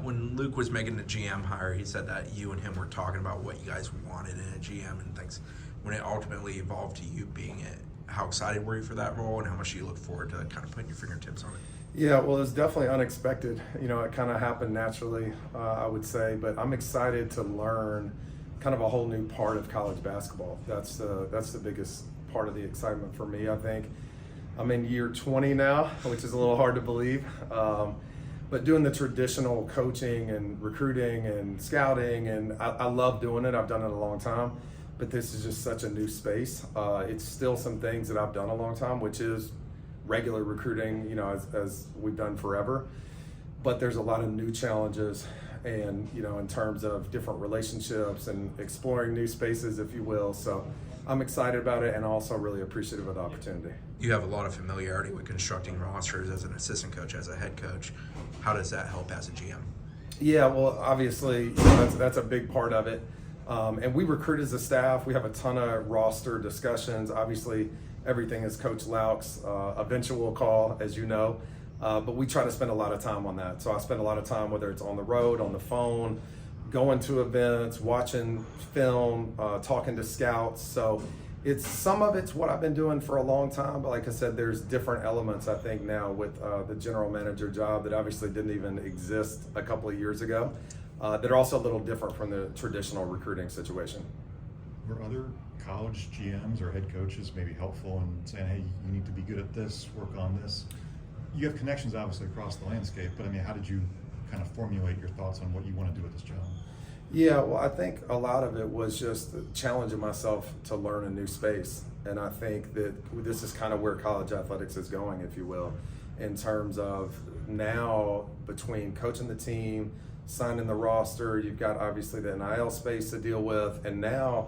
When Luke was making the GM hire, he said that you and him were talking about what you guys wanted in a GM and things. When it ultimately evolved to you being it, how excited were you for that role, and how much do you look forward to kind of putting your fingertips on it? Yeah, well, it's definitely unexpected. It kind of happened naturally, I would say, but I'm excited to learn kind of a whole new part of college basketball. That's the biggest part of the excitement for me, I think. I'm in year 20 now, which is a little hard to believe. But doing the traditional coaching and recruiting and scouting, and I love doing it. I've done it a long time, but this is just such a new space. It's still some things that I've done a long time, which is regular recruiting, as we've done forever. But there's a lot of new challenges, and in terms of different relationships and exploring new spaces, if you will. So I'm excited about it, and also really appreciative of the opportunity. You have a lot of familiarity with constructing rosters as an assistant coach, as a head coach. How does that help as a GM? Yeah, well, obviously, that's a big part of it. And we recruit as a staff. We have a ton of roster discussions. Obviously, everything is Coach Lauk's eventual call, as you know. But we try to spend a lot of time on that. So I spend a lot of time, whether it's on the road, on the phone, going to events, watching film, talking to scouts. So some of it's what I've been doing for a long time, but like I said, there's different elements, I think, now with the general manager job that obviously didn't even exist a couple of years ago, that are also a little different from the traditional recruiting situation. Were other college GMs or head coaches maybe helpful in saying, hey, you need to be good at this, work on this? You have connections obviously across the landscape, but I mean, how did you kind of formulate your thoughts on what you want to do with this job? Yeah, well, I think a lot of it was just challenging myself to learn a new space. And I think that this is kind of where college athletics is going, if you will, in terms of now between coaching the team, signing the roster, you've got obviously the NIL space to deal with, and now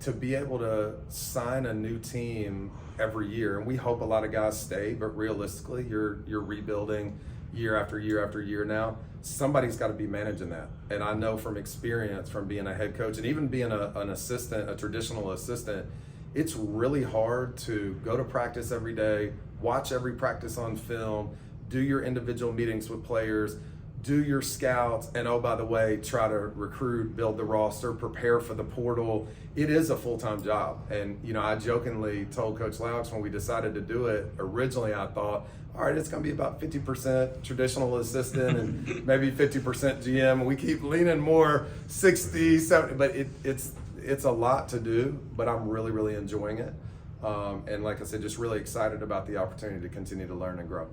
to be able to sign a new team every year. And we hope a lot of guys stay, but realistically, you're rebuilding year after year after year now. Somebody's got to be managing that. And I know from experience, from being a head coach and even being an assistant, a traditional assistant, it's really hard to go to practice every day, watch every practice on film, do your individual meetings with players, do your scouts, and oh, by the way, try to recruit, build the roster, prepare for the portal. It is a full-time job. And, I jokingly told Coach Laux when we decided to do it, originally I thought, all right, it's going to be about 50% traditional assistant and maybe 50% GM. And we keep leaning more 60, 70, but it's a lot to do, but I'm really, really enjoying it. And like I said, just really excited about the opportunity to continue to learn and grow.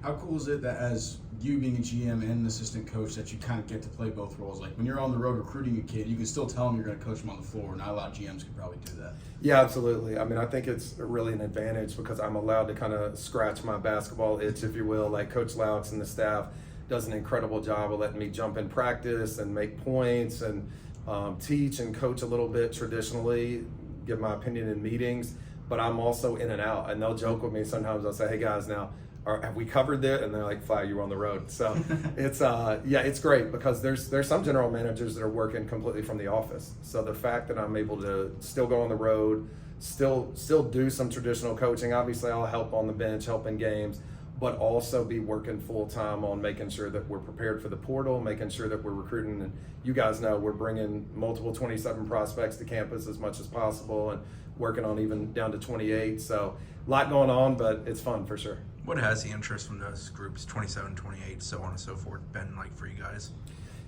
How cool is it that as you being a GM and an assistant coach that you kind of get to play both roles? Like when you're on the road recruiting a kid, you can still tell them you're going to coach them on the floor. Not a lot of GMs could probably do that. Yeah, absolutely. I mean, I think it's really an advantage because I'm allowed to kind of scratch my basketball itch, if you will. Like Coach Laux and the staff does an incredible job of letting me jump in practice and make points and teach and coach a little bit traditionally, give my opinion in meetings, but I'm also in and out. And they'll joke with me sometimes. I'll say, hey guys, now, have we covered that? And they're like, Fly, you were on the road. So it's great because there's some general managers that are working completely from the office. So the fact that I'm able to still go on the road, still do some traditional coaching. Obviously, I'll help on the bench, help in games, but also be working full time on making sure that we're prepared for the portal, making sure that we're recruiting. And you guys know we're bringing multiple 27 prospects to campus as much as possible and working on even down to 28. So a lot going on, but it's fun for sure. What has the interest from those groups, 27, 28, so on and so forth, been like for you guys?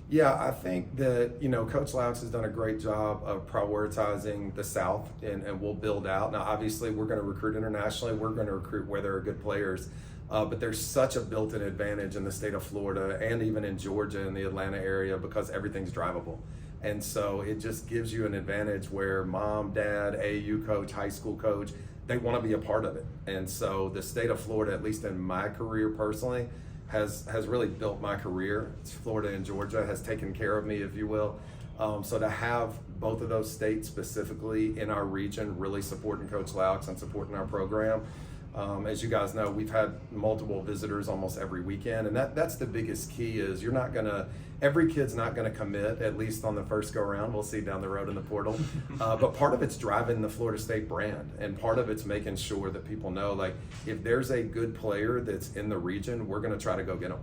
Yeah, I think that, Coach Laux has done a great job of prioritizing the South, and we'll build out. Now, obviously, we're going to recruit internationally. We're going to recruit where there are good players. But there's such a built-in advantage in the state of Florida and even in Georgia in the Atlanta area because everything's drivable. And so it just gives you an advantage where mom, dad, AAU coach, high school coach, they want to be a part of it. And so the state of Florida, at least in my career personally, has really built my career. Florida and Georgia has taken care of me, if you will. So to have both of those states specifically in our region really supporting Coach Laux and supporting our program. As you guys know, we've had multiple visitors almost every weekend, and that's the biggest key is every kid's not gonna commit, at least on the first go around. We'll see down the road in the portal. But part of it's driving the Florida State brand, and part of it's making sure that people know, like, if there's a good player that's in the region, we're gonna try to go get them.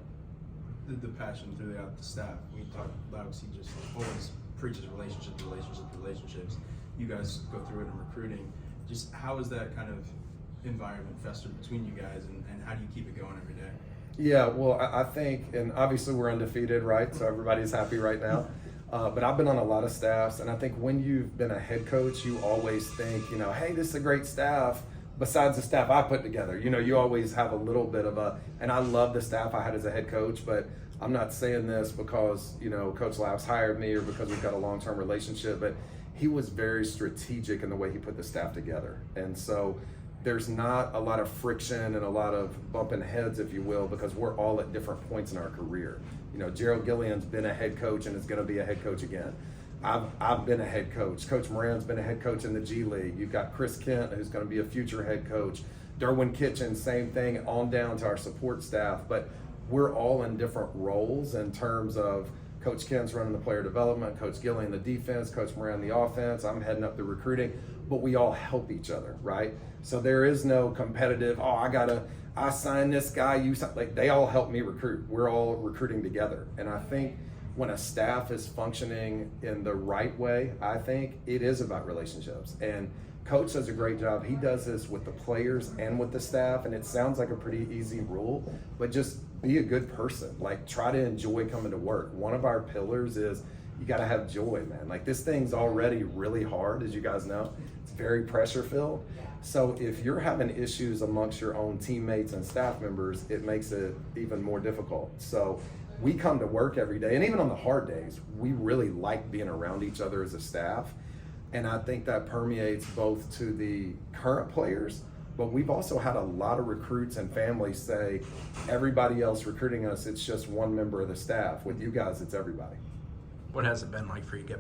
the passion throughout the staff. We talk, obviously, just always preaches relationships. You guys go through it in recruiting. Just how is that kind of environment festered between you guys, and how do you keep it going every day? Yeah, well, I think, and obviously we're undefeated, right? So everybody's happy right now. But I've been on a lot of staffs, and I think when you've been a head coach, you always think, hey, this is a great staff. Besides the staff I put together, you always have a little bit of and I love the staff I had as a head coach, but I'm not saying this because, Coach Laps hired me or because we've got a long-term relationship, but he was very strategic in the way he put the staff together. And so there's not a lot of friction and a lot of bumping heads, if you will, because we're all at different points in our career. Gerald Gillian's been a head coach and is going to be a head coach again. I've been a head coach. Coach Moran's been a head coach in the G League. You've got Chris Kent, who's going to be a future head coach. Derwin Kitchen, same thing, on down to our support staff. But we're all in different roles in terms of Coach Kent's running the player development, Coach Gillian the defense, Coach Moran the offense. I'm heading up the recruiting, but we all help each other, right? So there is no competitive, I signed this guy, they all help me recruit. We're all recruiting together. And I think when a staff is functioning in the right way, I think it is about relationships. And Coach does a great job. He does this with the players and with the staff, and it sounds like a pretty easy rule, but just be a good person. Try to enjoy coming to work. One of our pillars is you got to have joy, man. This thing's already really hard, as you guys know. It's very pressure filled. So if you're having issues amongst your own teammates and staff members, it makes it even more difficult. So we come to work every day, and even on the hard days, we really like being around each other as a staff. And I think that permeates both to the current players, but we've also had a lot of recruits and families say, everybody else recruiting us, it's just one member of the staff. With you guys, it's everybody. What has it been like for you to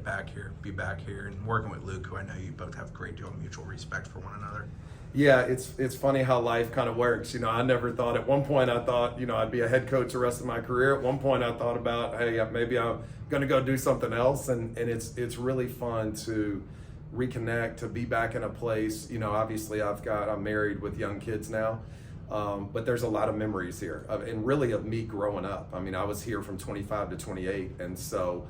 be back here, and working with Luke, who I know you both have a great deal of mutual respect for one another? Yeah, it's funny how life kind of works. I never thought, at one point I thought, I'd be a head coach the rest of my career. At one point I thought about, hey, maybe I'm going to go do something else. And it's really fun to reconnect, to be back in a place. Obviously I'm married with young kids now. But there's a lot of memories here and really of me growing up. I was here from 25 to 28. And so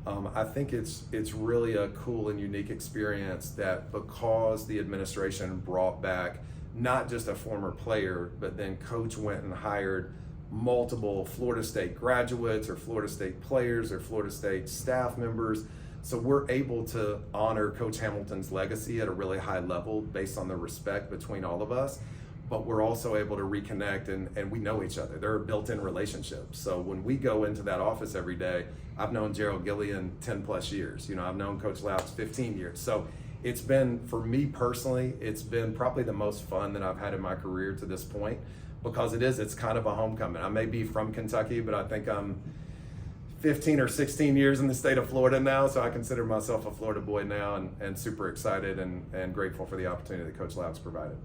I think it's really a cool and unique experience that because the administration brought back not just a former player, but then Coach went and hired multiple Florida State graduates or Florida State players or Florida State staff members. So we're able to honor Coach Hamilton's legacy at a really high level based on the respect between all of us. But we're also able to reconnect and we know each other. There are built-in relationships. So when we go into that office every day, I've known Gerald Gillian 10 plus years. I've known Coach Laps 15 years. So it's been, for me personally, it's been probably the most fun that I've had in my career to this point, because it's kind of a homecoming. I may be from Kentucky, but I think I'm 15 or 16 years in the state of Florida now. So I consider myself a Florida boy now, and super excited and grateful for the opportunity that Coach Laps provided.